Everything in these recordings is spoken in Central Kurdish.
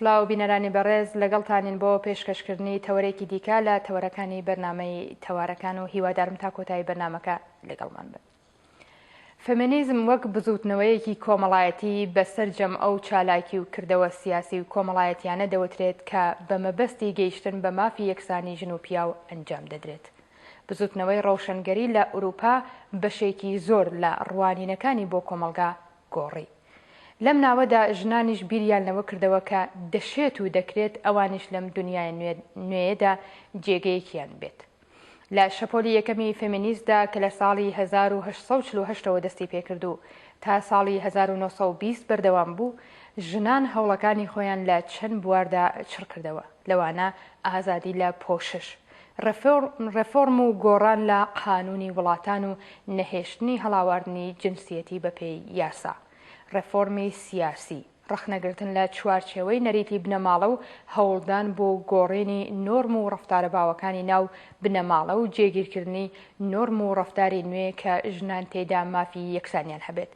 سلااو بینەرانی بەڕێز لەگەڵتانین بۆ پێشکەشکردنی تەوەرێکی دیکە لە تەوەرەکانی بەرنامەی تەوارەکان و هیوادارم تا کۆتایی بەرنامەکە لەگەڵمان بن. فەمینیزم وەک بزوتنەوەیەکی کۆمەڵایەتی بەسەرجەم ئەو چالاکی و کردەوە سیاسی و کۆمەڵایەتیانە دەوترێت کە بە مەبەستی گەیشتن بە مافی یەکسانی ژن و پیاو ئەنجام دەدرێت. بزوتنەوەی ڕەوشەنگەری لە ئوروپا بەشێکی زۆر لە ڕوانینەکانی بۆ کۆمەلگا گۆڕی. لەم ناوەدا ژنانیش بیریان لەوە کردەوە کە دەشێت و دەکرێت ئەوانش لەم دنیای نوێیەدا جێگەیەکیان بێت. لە شەپۆلی یەکەمی فێمینیستدا کە لە ساڵی 1848ەوە دەستی پێکرد و تا ساڵی 1920 بەردەوام بوو، ژنان هەوڵەکانی خۆیان لە چەند بواردا چڕ کردەوە، لەوانە ئازادی لە پۆشش، ڕێفۆرم و گۆڕان لە قانونی وڵاتان و نەهێشتنی هەڵاواردنی جنسیەتی بەپێی یاسا، ڕێفۆرمی سیاسی، ڕەخنەگرتن لە چوارچێوەی نەریتی بنەماڵە و هەوڵدان بۆ گۆڕینی نۆرم و ڕەفتارە باوەکانی ناو بنەماڵە و جێگیرکردنی نۆرم و ڕەفتاری نوێ کە ژنان تێدا مافی یەکسانیان هەبێت.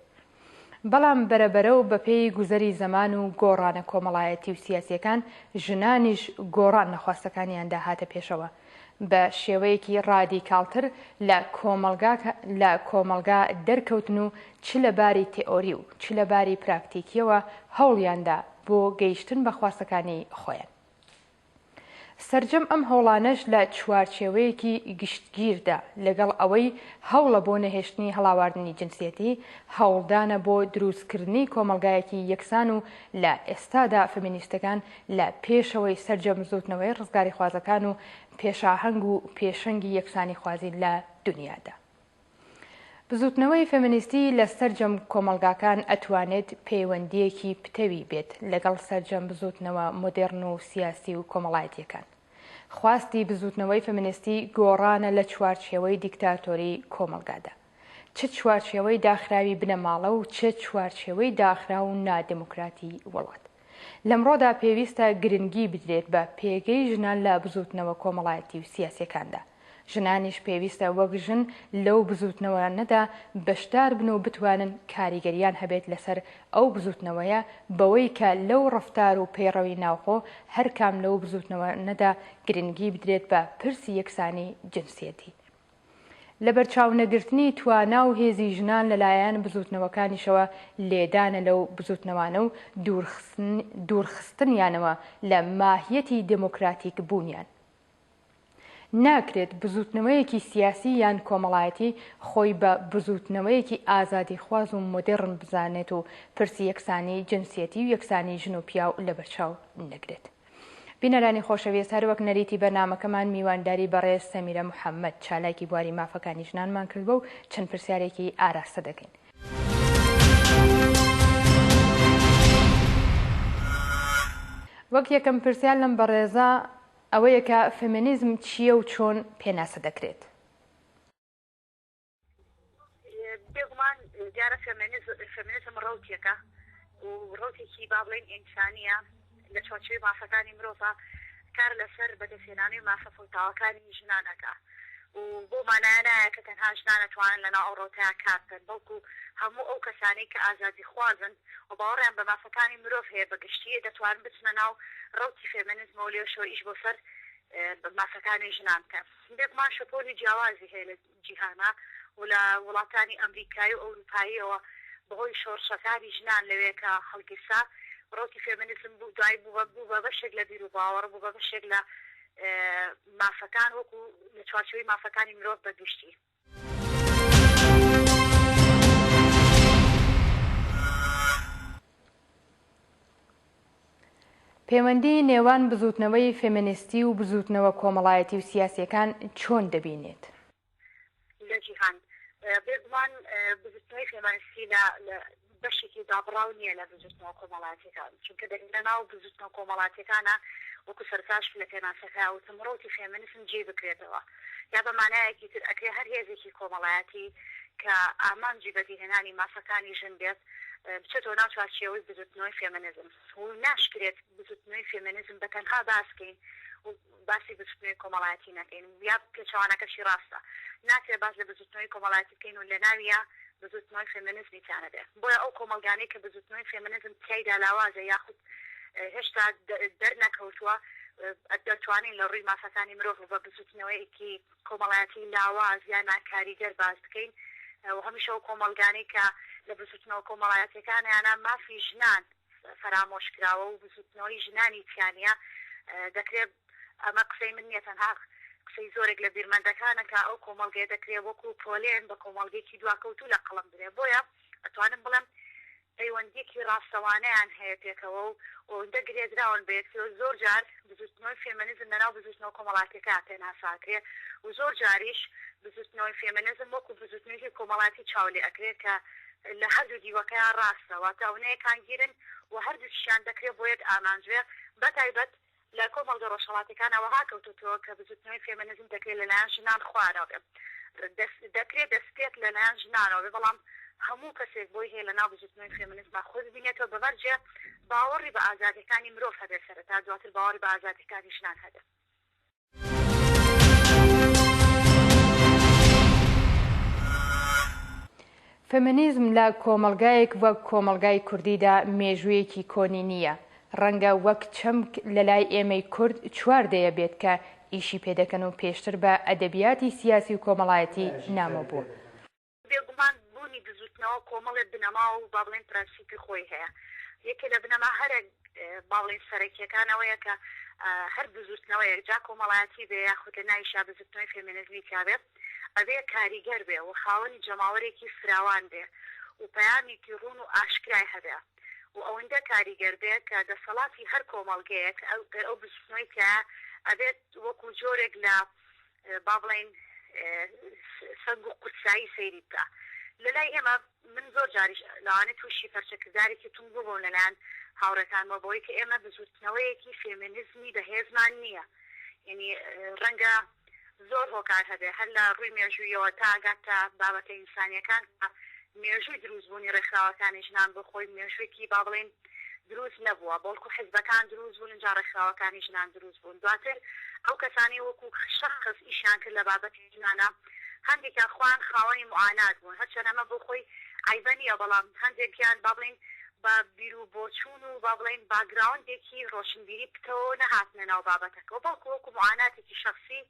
بەڵام بەرەبەرە و بەپێی گوزەری زەمان و گۆڕانە کۆمەڵایەتی و سیاسیەکان، ژنانیش گۆڕان نەخواستەکانیاندا هاتە پێشەوە بە شێوەیەکی ڕادیکاڵتر لە کۆمەلگا دەرکەوتن و چ لە باری تئۆری و چ لە باری پراکتیکیەوە هەوڵیاندا بۆ گەیشتن بە خواستەکانی خۆیان. سەرجەم ئەم هەوڵانەش لە چوارچێوەیەکی گشتگیردا لەگەڵ ئەوەی هەوڵە بۆ نەهێشتنی هەڵاواردنی جنسیەتی، هەوڵدانە بۆ دروستکردنی کۆمەلگایەکی یەکسان و لە ئێستادا فەمینیستەکان لە پێشەوەی سەرجەم زوتنەوەی ڕزگاری خوازەکان و پێشاهەنگ و پێشەنگی یەکسانی خوازی لە دنیادا. بزوتنەوەی فەمینیستی لە سەرجەم کۆمەلگاکان ئەتوانێت پەیوەندیەکی پتەوی بێت لەگەڵ سەرجەم بزوتنەوە مۆدێرن و سیاسی و کۆمەڵایەتیەکان. خواستی بزوتنەوەی فەمینیستی گۆڕانە لە چوارچێوەی دیکتاتۆری کۆمەلگادا، چ چوارچێوەی داخراوی بنەماڵە و چ چوارچێوەی داخرا و نادیموکراتی وڵات. لەمڕۆدا پێویستە گرنگی بدرێت بە پێگەی ژنان لە بزوتنەوە کۆمەڵایەتی و سیاسیەکاندا. ژنانیش پێویستە وەک ژن لەو بزوتنەوەنەدا بەشدار بن و بتوانن کاریگەریان هەبێت لەسەر ئەو بزوتنەوەیە، بەوەی کە لەو ڕەفتار و پەیڕەوی ناوخۆ هەر کام لەو بزوتنەوەنەدا گرنگی بدرێت بە پرسی یەکسانی جنسیەتی. لە بەرچاونەگرتنی توانا و هێزی ژنان لەلایەن بزوتنەوەکانیشەوە لێدانە لەو بزوتنەوانە و دوورخستنیانەوە لە ماهیەتی دموکراتیک بوونیان. ناکرێت بزوتنەوەیەکی سیاسی یان کۆمەڵایەتی خۆی بە بزوتنەوەیەکی ئازادی خواز و مۆدێڕن بزانێت و پرسی یەکسانی جنسیەتی و یەکسانی ژن و پیاو لەبەرچاو نەگرێت. بینەرانی خۆشەویست، هەروەک نەریتی بەرنامەکەمان میوانداری بەڕێز سەمیرە محەممەد چالاکی بواری مافەکانی ژنانمان کردبوو و چەند پرسیارێکی ئاراستە دەکەین. وەک یەکەم پرسیار لەم بەڕێزە ئەوەیە کە فێمینیزم چییە و چۆن پێناسە دەکرێت؟ بێگومان دیارە فێمینیزم ڕەوتێکە و ڕەوتێکی با بڵێن ئینسانیە لە چوارچێوەی مافەکانی مرۆڤە کار لەسەر بەدەستهێنانی مافە فڵتاوەکانی ژنانەکە و بۆ مانایە نایە کە تەنها ژنان نەتوانن لەناو ئەو ڕەوتەیە کار بکەن، بەڵکو هەموو ئەو کەسانەی کە ئازادی خوازن و باوەڕیان بە مافەکانی مرۆڤ هەیە بەگشتی دەتوانن بچنە ناو ڕەوتی فێمینیزمەوە لێشەوە ئیش بۆ سەر مافەکانی ژنان بکەن. بێگومان شەپۆلی جیاوازی هەیە لە جیهانە و لە وڵاتانی ئەمریکایی و ئەوروپاییەوە بەهۆی شۆڕشەکانی ژنان لەوێ کە هەڵگیرسا ڕۆتی فێمینیزم بوو دوای بوو بە بەشێک لە بیر و باوەڕ بوو بە بەشێک لە مافەکان وەکو لە چوارچێوەی مافەکانی مرۆڤ بەگشتی. پەیوەندی نێوان بزوتنەوەی فێمینیستی و بزوتنەوە کۆمەڵایەتی و سیاسیەکان چۆن دەبینێت؟ لە جیهان بێگومان بزوتنەوەی فێمینیستی لە بەشێکی دابڕاو نییە لە بزوتنەوە کۆمەڵایەتیەکان، چونکە لەناو بزوتنەوە کۆمەڵایەتیەکانە وەکو سەرتاش لە پێناسەکە وتم ڕۆتی فێمینیزم جێ بکرێتەوە، یا بە مانایەکی تر ئەکرێ هەر هێزێکی کۆمەڵایەتی کە ئامانجی بەدیهێنانی مافەکانی ژن بێت بچێتەوە ناو چوارچێوەی بزوتنەوەی فێمینیزم و ناشکرێت بزوتنەوەی فێمینیزم بە تەنها باسکەین و باسی بزوتنەوەی کۆمەڵایەتی نەکەین یا پێچەوانەکەشی ڕاستە، ناکرێت باس لە بزوتنەوەی کۆمەڵایەتی بکەین و لە ناویە بزوتنەوەی فێمینیزمی تیانە بێت. بۆیە ئەو کۆمەلگانەی کە بزوتنەوەی فێمینیزم تیایدا لاوازە یاخود هێشتا دەرنەکەوتووە دەتوانین لە ڕووی مافەکانی مرۆڤ بە بزوتنەوەیەکی کۆمەڵایەتی لاواز یان کاریگەر باز بکەین و هەمیشە و کۆمەلگانەی کە لە بزوتنەوە کۆمەڵایەتەکانیانە مافی ژنان فرامۆشکراوە و بزوتنەوەی ژنانی تیانە دەکرێت ئەمە قسەی من نیە تەنها قسەی زۆرێک لە بیرمەندەکانە کە ئەو کۆمەڵگەی دەکرێت وەکو پۆلێن بە کۆمەڵگەیەکی دواکەوتوو لە قەڵم درێ بۆیە ئەتوانم بڵێم پەیوەندیەکی ڕاستەوانەیان هەیە پێکەوە و ئەوەندە گرێدراون بێتەوە زۆر جار بزوتنەوەی فێمینیزم لەناو بزوتنەوە کۆمەڵاتەکە پێناساکرێت و زۆر جاریش بزوتنەوەی فێمینیزم وەکو بزوتنەوەی کۆمەڵاتی چاولی ئەکرێت کە لە هەردوو دیوەکەیان ڕاستەوە تاونەیەکان گیرن و هەردووشیان دەکرێت بۆ یەک ئامانجوێ بەتایبەت لە کۆمەڵگە ڕۆژهەڵاتەکانەوە هاکەوتوتەوە کە بزوتنەوەی فێمینیزم دەکرێت لەلایەن ژنان خوارەوە دەکرێت دەستپێک لەلایەن ژنانەوە بەڵام هەموو کەسێک بۆی هەیە لەناو بزوتنەوەی فێمینیزم خۆش ببینێتەوە بەبەرجێ باوەڕی بە ئازادیەکانی مرۆڤ هەبێت سەرەتا دواتر باوەڕی بە ئازادیەکانی ژنان هەبێت. فێمینیزم لە کۆمەلگایەک وەک کۆمەلگای کوردیدا مێژوویەکی کۆنی نییە. ڕەنگە وەک چەمک لەلای ئێمەی کورد چواردەیە بێت کە ئیشی پێدەکەن و پێشتر بە ئەدەبیاتی سیاسی و کۆمەڵایەتی نامە بووە. بێگومان بوونی بزوتنەوە کۆمەڵێک بنەما و با بڵێن پرەنسیپی خۆی هەیە. یەکێ لە بنەما هەرە با بڵێن سەرەکیەکانەوەیە کە هەر بزوتنەوە یەکجا کۆمەڵایەتی بێ یاخود لە ناویشا بزوتنەوەی فێمینیزمی کابێت ئەبێ کاریگەر بێ و خاوەنی جەماوەرێکی فراوان بێ و پەیامێکی ڕوون و ئاشکرای هەبێ و ئەوەندە کاریگەر بێ کە دەسەڵاتی هەر کۆمەڵگەیەک ئەو بزوتنەوەی کە ئەبێت وەکو جۆرێک لە با بڵێن سەنگ و قوتسایی سەیری بکە. لەلای ئێمە من زۆر جاریش لەوانێت تووشی فەرچەکردارێکی تون بووبوون لەلایەن هاوڕێکانمە بۆی کە ئێمە بزوتنەوەیەکی فێمینیزمی بەهێزمان نییە. یعنی ڕەنگە زۆر هۆکار هەبێ هەر لە ڕووی مێژوویەوە تا ئاگاتە بابەتە ئینسانیەکان مێژووی دروستبوونی ڕێکخراوەکانی ژنان بۆ خۆی مێژوویەکی با بڵێن دروست نەبووە بۆڵکو حیزبەکان دروست بوون جا ڕێکخراوەکانی ژنان دروست بوون دواتر ئەو کەسانی وەکو شەخص ئیشان کرد لە بابەتی ژنانە هەندێکیان خوان خاوەنی معانات بوون هەرچەند ئەمە بۆ خۆی عیبە نییە بەڵام هەندێکیان با بڵێن بە بیر و بۆچوون و با بڵێن باگراوندێکی ڕۆشنبیری بکەوە نەهاتنە ناو بابەتەکەەوە بەڵکو وەکو معاناتێکی شخصی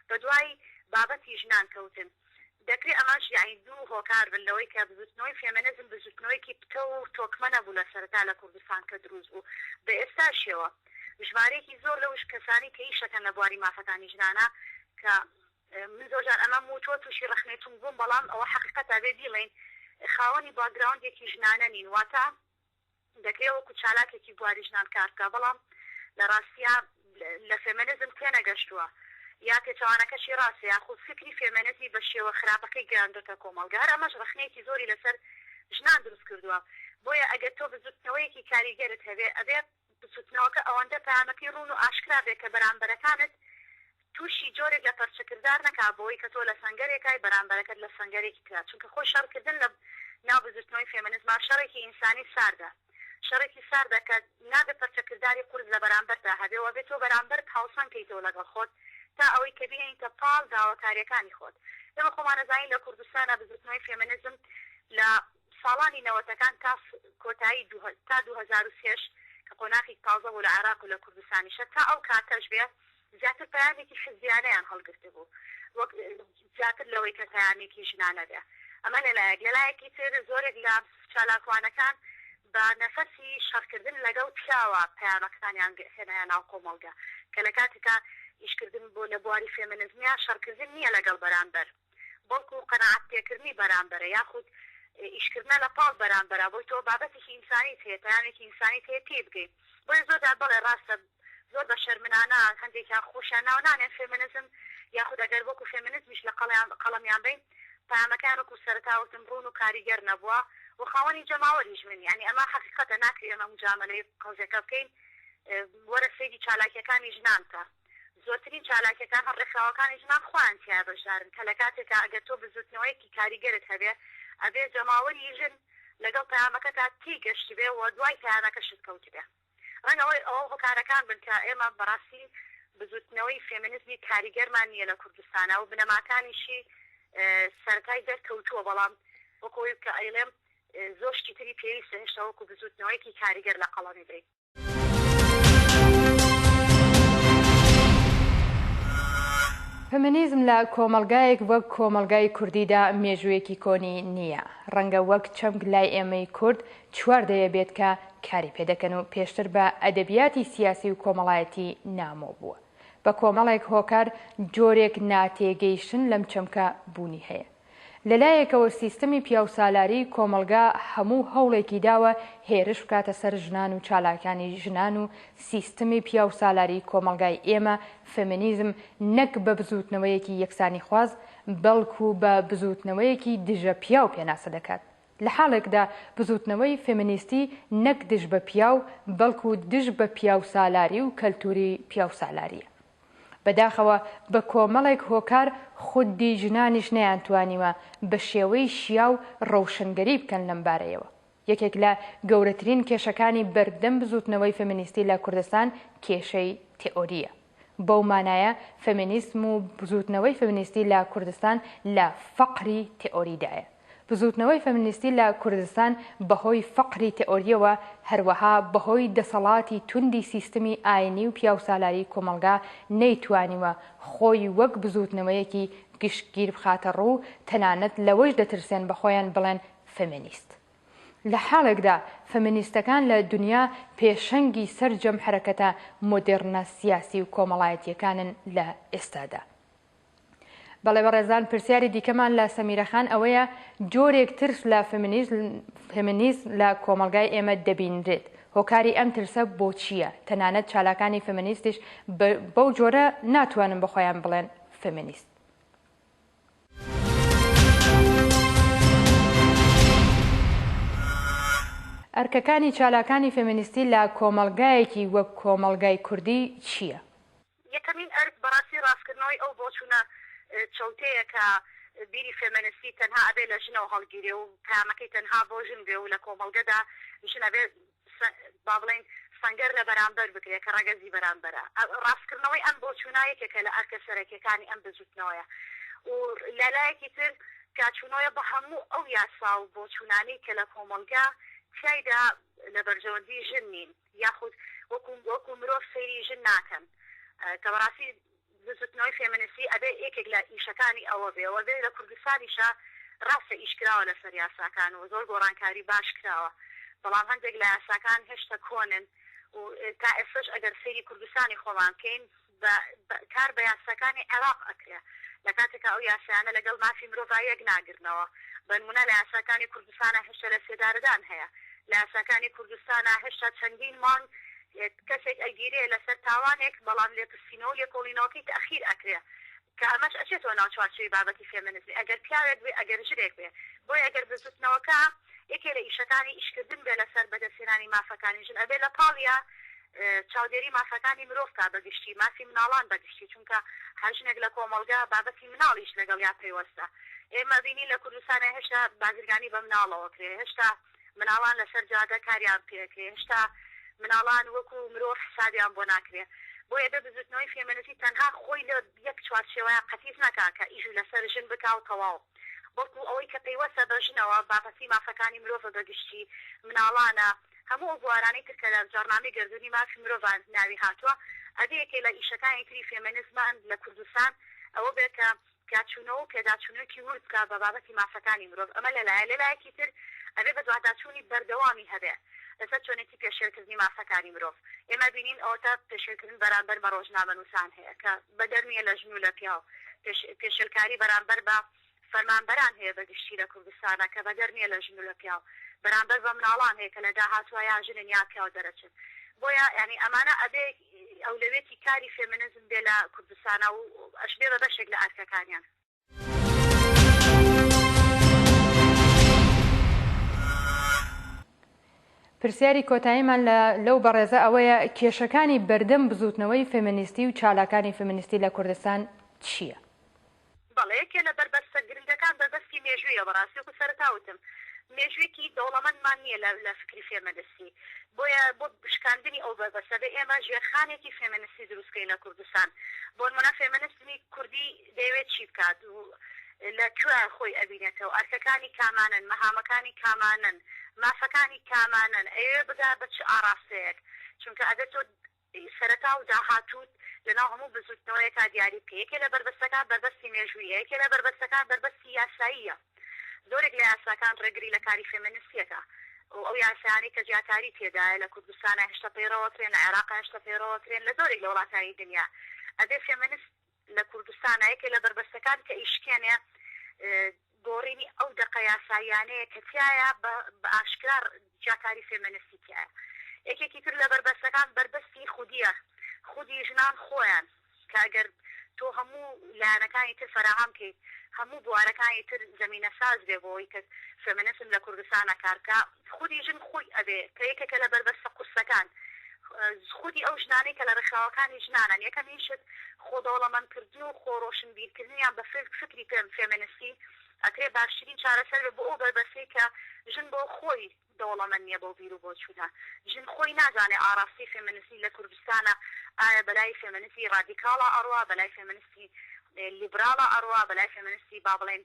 بە دوای بابەتی ژنان کەوتن دەکرێت ئەماش یعنی دوو هۆکار بن لەوەی کە بزوتنەوەی فێمینیزم بزوتنەوەیەکی پکە و تۆکمە نەبوو لە سەرەتا لە کوردستان کە دروست بوو بە ئێستاشەوە ژمارەیەکی زۆر لەوش کەسانی کە ئیشەکەن لە بواری مافەکانی ژنانە کە من زۆرجار ئەمە موتۆ تووشی ڕخنێتون بووم بەڵام ئەوە حەقیقەتە بێ بیڵێن خاوەنی باگراوندێکی ژنانە نین واتە دەکرێت وەکو چالاکێکی بواری ژنان کار بکە بەڵام لە ڕاستیە لە فێمینیزم تێنەگەشتووە یا پێچوانەکەشی ڕاستە یاخود فکری فێمینیزمی بە شێوە خراپەکەی گەیاندۆتە کۆمەڵگار ئەمەش ڕخنەیەکی زۆری لەسەر ژنان دروست کردووە بۆیە ئەگەر تۆ بزوتنەوەیەکی کاریگەرت هەبێ ئەبێ بزوتنەوەکە ئەوەندە پەیامەکەی ڕوون و ئاشکرا بێ کە بەرامبەرەکانت تووشی جۆرێک لە پەرچەکردار نەکا بۆی کە تۆ لە سەنگەرێکای بەرامبەرەکەت لە سەنگەرێکی کرا چونکە خۆی شەڕکردن لە ناو بزوتنەوەی فێمینیزم شەڕێکی ئینسانی ساردە شەڕێکی ساردە کە نابێت پەرچەکرداری قورس لە بەرامبەردا هەبێ و بێت تۆ بەرامبەر هاوسان کەیتەوە لەگەڵ خۆت تا ئەوەی کە بینیتە پاڵ داواکاریەکانی خۆت ئێمە خۆمانەزانین لە کوردستانە بزوتنەوەی فێمینیزم لە ساڵانی نەوەتەکان تا کۆتایی تا 2006 کە قۆناغی تازە بوو لە عێراق و لە کوردستانیشە تا ئەو کاتەش بێ زیاتر پەیامێکی حزبیانەیان هەڵگرتە بوو وەک زیاتر لەوەی کە پەیامێکی ژنانە بێ ئەمە لەلایەکی تر زۆرێک لە چالاکوانەکان بە نەفەسی شەڕکردن لەگەڵ پیاوە پەیامەکانیان هێنایە ناو کۆمەڵگە کە لە کاتێکا ئیشکردن بۆ لە بواری فێمینیزمیان شەڕکردن نییە لەگەڵ بەرامبەر بەڵکو قەناعەت پێکردنی بەرامبەرە یاخود ئیشکردنە لە پاڵ بەرامبەرە بۆی تۆ بابەتێکی ئینسانیت هەیە پەیامێکی ئینسانیت هەیە پێ بگەیت بۆی زۆرجار بەڵێ ڕاستە زۆر بە شەرمنانە هەندێکیان خۆشیان ناونانێن فێمینیزم یاخود ئەگەر وەکو فێمینیزمیش لە قەڵەمیان بین پەیامەکان وەکو سەرەتاوتن ڕوون و کاریگەر نەبووە و خاوەنی جەماوەریش من یعنی ئەمە حەقیقەتە ناکرێت ئەمە مجاملەی قەوزەکە بکەین وەرە سەیری چالاکیەکانی ژنان کە زۆرترین چالاکیەکان هەر ڕێکخراوەکانی ژنان خۆیان تیا بەشدارن کە لە کاتێکە ئەگەر تۆ بزوتنەوەیەکی کاریگەرت هەبێ ئەبێ جەماوەری ژن لەگەڵ پەیامەکەتا تێگەشت بێ و دوای پەیامەکەشت کەوت بێ ڕەنگەوەی ئەوە هۆکارەکان بن کە ئێمە بەڕاستی بزوتنەوەی فێمینیزمی کاریگەرمان نییە لە کوردستانە و بنەماکانیشی سەرەتای دەرکەوتووە بەڵام وەکۆی کە ئەیڵێم زۆر شتی تری پێویستە هێشتا وەکو بزوتنەوەیەکی کاریگەر لە قەڵەمی بێت. فەمینیزم لە کۆمەڵگایەک وەک کۆمەڵگای کوردیدا مێژوویەکی کۆنی نییە. ڕەنگە وەک چەمک لای ئێمەی کورد چوار دەیەبێت کە کاری پێدەکەن و پێشتر بە ئەدەبیاتی سیاسی و کۆمەڵایەتی نامۆ بووە. بە کۆمەڵێک هۆکار جۆرێک ناتێگەیشتن لەم چەمکە بوونی هەیە. لەلایەکەوە سیستەمی پیاوسالاری کۆمەلگا هەموو هەوڵێکی داوە هێرش بکاتە سەر ژنان و چالاکانی ژنان و سیستەمی پیاوسالاری کۆمەلگای ئێمە فەمینیزم نەک بە بزوتنەوەیەکی یەکسانی خواز بەڵکو بە بزوتنەوەیەکی دژە پیاو پێناسە دەکات. لە حاڵێکدا بزوتنەوەی فێمینیستی نەک دژ بە پیاو بەڵکو دژ بە پیاوسالاری و کەلتوری پیاوسالاریە. بەداخەوە بە کۆمەڵێک هۆکار خودی ژنانیش نەیانتوانیوە بە شێوەی شیا و ڕەوشنگەری بکەن لەم بارەیەوە. یەکێک لە گەورەترین کێشەکانی بەردەم بزوتنەوەی فەمینیستی لە کوردستان کێشەی تئۆریە. بەو مانایە فەمینیسم و بزوتنەوەی فەمینیستی لە کوردستان لە فەقری تئۆریدایە. بزوتنەوەی فەمینیستی لە کوردستان بەهۆی فەقری تئۆریەوە هەروەها بەهۆی دەسەڵاتی توندی سیستمی ئاینی و پیاوسالاری کۆمەلگا نەیتوانیوە خۆی وەک بزوتنەوەیەکی گشتگیر بخاتە ڕوو تەنانەت لەوەش دەترسێن بە خۆیان بڵێن فەمینیست. لە حاڵێکدا فەمینیستەکان لە دنیا پێشەنگی سەرجەم حرەکەتە مۆدێرنە سیاسی و کۆمەڵایەتیەکانن لە ئێستادا. بەڵێ بەڕێزان پرسیاری دیکەمان لە سەمیرەخان ئەوەیە جۆرێک ترس لە فەمینیزم لە کۆمەلگای ئێمە دەبینرێت. هۆکاری ئەم ترسە بۆ چییە؟ تەنانەت چالاکانی فەمینیستیش بەو جۆرە ناتوانن بە خۆیان بڵێن فەمینیست. ئەرکەکانی چالاکانی فەمینیستی لە کۆمەلگایەکی وەک کۆمەلگای کوردی چییە؟ یەکەمین ئەرک بەڕاستی ڕاستکردنەوەی ئەو بۆچوونە چەوتەیە کە بیری فێمەنیستی تەنها ئەبێ لە ژنەوە هەڵگیرێ و پامەکەی تەنها بۆ ژن بێ و لە کۆمەڵگەدا ژن ئەبێ با بڵێن سەنگەر لە بەرامبەر بکرێت کە ڕەگەزی بەرامبەرە. ڕاستکردنەوەی ئەم بۆچوونایەکێکە لە ئەرکە سەرەکیەکانی ئەم بزوتنەوەیە و لەلایەکی تر کاچوونەوەیە بە هەموو ئەو یاسا و بۆچوونانەی کە لە کۆمەڵگا تیایدا لە بەرژەوەندی ژن نین یاخود وەکو مرۆڤ سەیری ژن ناکەن کە بەڕاستی بزوتنەوەی فێمینیستی ئەبێ یەکێک لە ئیشەکانی ئەوە بێەوە بێ لە کوردستانیشە ڕاستە ئیشکراوە لەسەر یاساکان و زۆر گۆڕانکاری باش کراوە، بەڵام هەندێک لە یاساکان هێشتا کۆنن و تا ئێستش ئەگەر سەیری کوردستانی خۆمان بکەین کار بە یاساکانی عێراق ئەکرێ لە کاتێکە ئەو یاسایانە لەگەڵ مافی مرۆڤاییەک ناگرنەوە. بەنمونە لە یاساکانی کوردستانە هێشتا لە سێدارەدان هەیە، لە یاساکانی کوردستانە هێشتا چەندین مانگ کەسێک ئەگیرێ لەسەر تاوانێک بەڵام لێپرسینەوە لێکۆڵینەوەکەی تەخیر ئەکرێ کە ئەمەش ئەچێتەوە ناو چوارچێوی بابەتی فێمینیزمی ئەگەر پیاوێک بێ ئەگەر ژرێک بێ. بۆی ئەگەر بزوتنەوەکە یەکێ لە ئیشەکانی ئیشکردن بێ لەسەر بەدەستهێنانی مافەکانی ژن ئەبێ لە پاڵیا چاودێری مافەکانی مرۆڤکە بەگشتی مافی مناڵان بەگشتی چونکە هەر ژنێک لە کۆمەڵگا بابەتی مناڵیش لەگەڵ یا پەیوەستە. ئێمە بینی لە کوردستانە هێشتا بازرگانی بە مناڵەوە کرێ، هێشتا مناڵان لەسەر جادە کاریان پێکرێ، هێشتا مناڵان وەکو مرۆڤ حسابیان بۆ ناکرێ. بۆیە بە بزوتنەوەی فێمینیستی تەنها خۆی لە یەک چوارچێوەیە قەتیز نەکا کە ئیش لەسەر ژن بکا و تەواو، بەڵکو ئەوەی کە پەیوەستە بە ژنەوە بابەتی مافەکانی مرۆڤە بەگشتی مناڵانە هەموو ئەو بوارانەی تر کە لە جارنامەی گەردوونی مافی مرۆڤان ناوی هاتووە ئەبێ یەکێ لە ئیشەکانی تری فێمینیزمان لە کوردستان ئەوە بێت کە کاچوونەوە و پێداچوونەوەکی ورد بکە بە بابەتی مافەکانی مرۆڤ. ئەمە لەلایەکی تر ئەبێ بە دواداچوونی بەردەوامی هەبێ لەسەر چۆنێتی پێشێرکردنی مافەکانی مرۆڤ. ئێمە بینین ئەوەتە پێشێرکردن بەرامبەر بە ڕۆژنامەنووسان هەیە کە بەدەرنیە لە ژن و لە پیاو، پێشێرکاری بەرامبەر بە فەرمانبەران هەیە بەگشتی لە کوردستانە کە بەدەرنیە لە ژن و لە پیاو، بەرامبەر بە مناڵان هەیە کە لە داهاتوە یا ژنن یا پیاو دەرەچن. بۆیە ینی ئەمانە ئەبێ ئەولەوێتی کاری فێمینیزم بێ لە کوردستانە و ئەشبێ بە بەشێک لە ئەرکەکانیان. پرسیاری کۆتاییمان لەو بەڕێزە ئەوەیە کێشەکانی بەردەم بزوتنەوەی فێمینیستی و چالاکانی فێمینیستی لە کوردستان چییە؟ بەڵێ یەکێ لە بربەستە گرنگەکان بەربەستی مێژوویە بەڕاستی و سەرتاوتم مێژوویەکی دەوڵەمەندمان نییە لە فکری فێمینیستی، بۆیە بۆ بشکاندنی ئەو بەربەستە بێ ئێمە ژێرخانێکی فێمینیستی دروستکەین لە کوردستان. بۆ نمونە فێمینیزمی کوردی دەیەوێت چی بکات و لەکوێ خۆی ئەبینێتەوە، ئەرکەکانی کامانن، مەهامەکانی کامانن، مافەکانی کامانن، ئەوێ بگا بە چ ئاراستەیەک، چونکە ئەگەر تۆ سەرەتا و داهاتوت لەناو هەموو بزوتنەوەیەکە دیاری بکە. یەکێ لە بربەستەکان بربەستی مێژوویە، یەکێ لە بربەستەکان بربەستی یاساییە. زۆرێک لە یاساکان ڕێگری لە کاری فێمینیستیەکە و ئەو یاسایانەی کە جیاتاری تێدایە لە کوردستانە 80 پەیڕەوە کرێن، لە عێراق 80 پەیڕەوە کرێن، لە زۆرێک لە وڵاتانی دنیا. ئەبێ فێمینیست لە کوردستانە یەکێ لە بربەستەکان کە ئیشکێنێ گۆڕینی ئەو دەقە یاساییانەیە کە تایە بە ئاشکرار جیاتاری فێمینیستی تایە. یەکێکی تر لە بربەستەکان بربەستی خودی ژنان خۆیان، کە ئەگەر تۆ هەموو لایەنەکانی تر فراهەم کەیت، هەموو بوارەکانی تر زمینە ساز بێ بۆی کە فێمینیسم لە کوردستانە کارکە، خودی ژن خۆی ئەبێ کە یەکێکە لە بربەستە قورسەکان. خودی ئەو ژنانەی کە لە ڕێکخراوەکانی ژنانن یەکەمیشت خۆدەوڵەمەندکردن و خۆڕۆشنبیرکردنیان بە فکری فێمینیستی ئەکرێ باشترین چارەسەر بێ بۆ ئەو بربەستەی کە ژن بۆ خۆی دەوڵەمەند نییە بۆ بیر و بۆ چوونە. ژن خۆی نازانێ ئاراستی فێمینیستی لە کوردستانە ئایا بەلای فێمینیستی ڕادیکاڵە ئەڕوا، بەلای فێمینیستی لیبراڵە ئەڕوا، بەلای فێمینیستی با بڵێن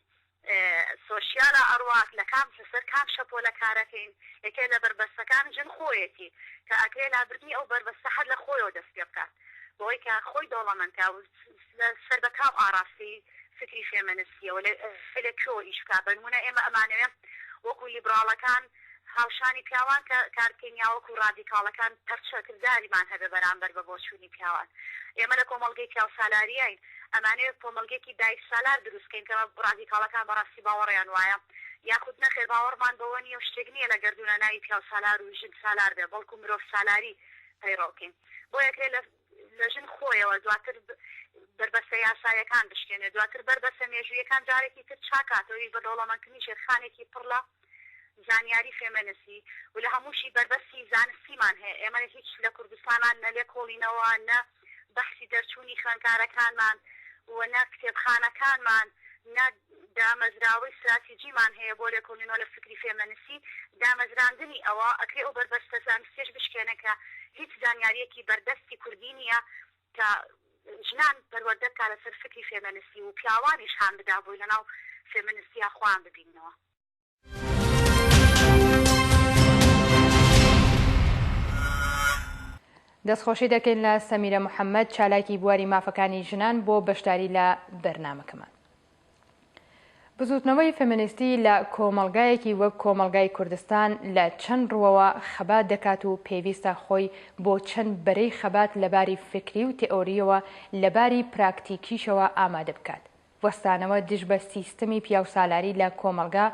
سۆشیالە ئەڕوا، لە کام سەر کام شەپۆ لە کارەکەین. یەکێ لە بربەستەکان ژن خۆیەتی کە ئەکرێ لابردنی ئەو بربەستە هەر لە خۆیەوە دەست پێ بکات بۆی کە خۆی دەوڵەمەندکە و سەر بە کام ئاراستی فکری فێمینیستیەوە لە کۆ ئیشکا. بەنمونە ئێمە ئەمانەوێ وەکو لیبراڵەکان هاوشانی پیاوان کە کارکەنیا وەکو ڕادیکاڵەکان پەرچەکرداریمان هەبێ بەرامبەر بە بۆچوونی پیاوان. ئێمە لە کۆمەڵگەی پیاو سالاریین ئەمانەیە کۆمەڵگەیەکی دایک سالار دروستکەین کە ڕادیکاڵەکان بەڕاستی باوەڕیان وایە، یاخود نەخێر باوەڕمان بەوە نیە و شتێک نییە لە گەردونە ناوی پیاو سالار و ژن سالار بێ، بەڵکو مرۆڤ سالاری پەیڕەوکەین. بۆ یەکێ لە ژن خۆیەوە دواتر بربەستە یاسایەکان بشکێنێ، دواتر بربەستە مێژوویەکان جارێکی تر چاکاتەوەی بە دەوڵەمەندکردنی شێرخانێکی پڕ لە زانیاری فێمینیستی و لە هەمووشی بربەستی زانستیمان هەیە. ئێمە هیچ لە کوردستانمان نە لێکۆڵینەوە، نە بەحسی دەرچوونی خوێندکارەکانمان و نە کتێبخانەکانمان، نە دامەزراوەی استراتیجیمان هەیە بۆ لێکۆڵینەوە لە فکری فێمینیستی. دامەزراندنی ئەوە ئەکرێ ئەو بربەستە زانستیش بشکێنە کە هیچ زانیاریەکی بەردەستی کوردی نییە کە ژنان پەروەردە بکات لەسەر فکری فێمینیستی و پیاوانیش هان بدا بۆی لەناو فێمینیستیا خۆیان ببینەوە. دەستخۆشی دەکەین لە سەمیرە محەممەد، چالاکی بواری مافەکانی ژنان بۆ بەشداری لە بەرنامەکەمان. بزوتنەوەی فێمینیستی لە کۆمەڵگایەکی وەک کۆمەڵگای کوردستان لە چەند ڕوەوە خەبات دەکات و پێویستە خۆی بۆ چەند بەرەی خەبات لەباری فکری و تئۆریەوە لەباری پراکتیکیشەوە ئامادە بکات. وەستانەوە دژ بە سیستەمی پیاوسالاری لە کۆمەلگا،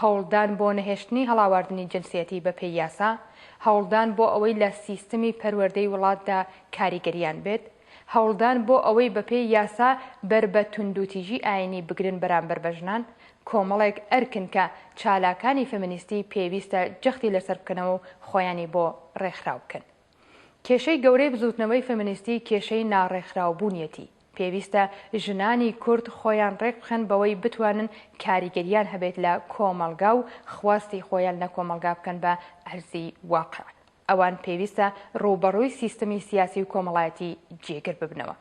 هەوڵدان بۆ نەهێشتنی هەڵاواردنی جنسیەتی بە پێی یاسا، هەوڵدان بۆ ئەوەی لە سیستەمی پەروەردەی وڵاتدا کاریگەریان بێت، هەوڵدان بۆ ئەوەی بە پێی یاسا بەر بە توندوتیژی ئاینی بگرن بەرامبەر بە ژنان. کۆمەڵێک ئەرکن کە چالاکانی فێمینیستی پێویستە جەختی لەسەر بکەنەوە و خۆیانی بۆ ڕێکخراو بکەن. کێشەی گەورەی بزوتنەوەی فێمینیستی کێشەی ناڕێکخراوبوونیەتی. پێویستە ژنانی کورد خۆیان ڕێک بخەن بەوەی بتوانن کاریگەریان هەبێت لە کۆمەلگا و خواستی خۆیان لە کۆمەلگا بکەن بە ئەرزی واقع. ئەوان پێویستە ڕووبەڕووی سیستەمی سیاسی و کۆمەڵایەتی جێگر ببنەوە.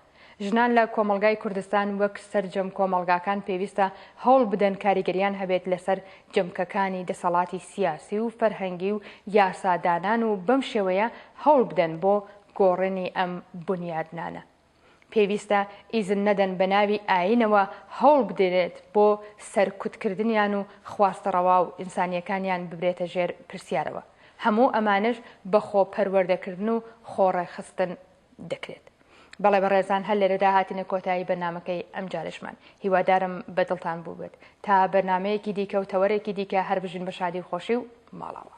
ژنان لە کۆمەلگای کوردستان وەک سەرجەم کۆمەلگاکان پێویستە هەوڵ بدەن کاریگەریان هەبێت لەسەر جەمکەکانی دەسەڵاتی سیاسی و فەرهەنگی و یاسادانان و بەم شێوەیە هەوڵ بدەن بۆ گۆڕینی ئەم بنیادنانە. پێویستە ئیزن نەدەن بە ناوی ئاینەوە هەوڵ بدرێت بۆ سەرکوتکردنیان و خواستەڕەوا و ئینسانیەکانیان ببرێتە ژێر پرسیارەوە. هەموو ئەمانش بە خۆ پەروەردەکردن و خۆڕێخستن دەکرێت. بەڵێ بەڕێزان، هەر لێرەدا هاتینە کۆتایی بەرنامەکەی ئەم جارشمان. هیوادارم بەدڵتان بوو بێت تا بەرنامەیەکی دیکە و تەوەرێکی دیکە هەر بژین بە شادی و خۆشی و ماڵاوە.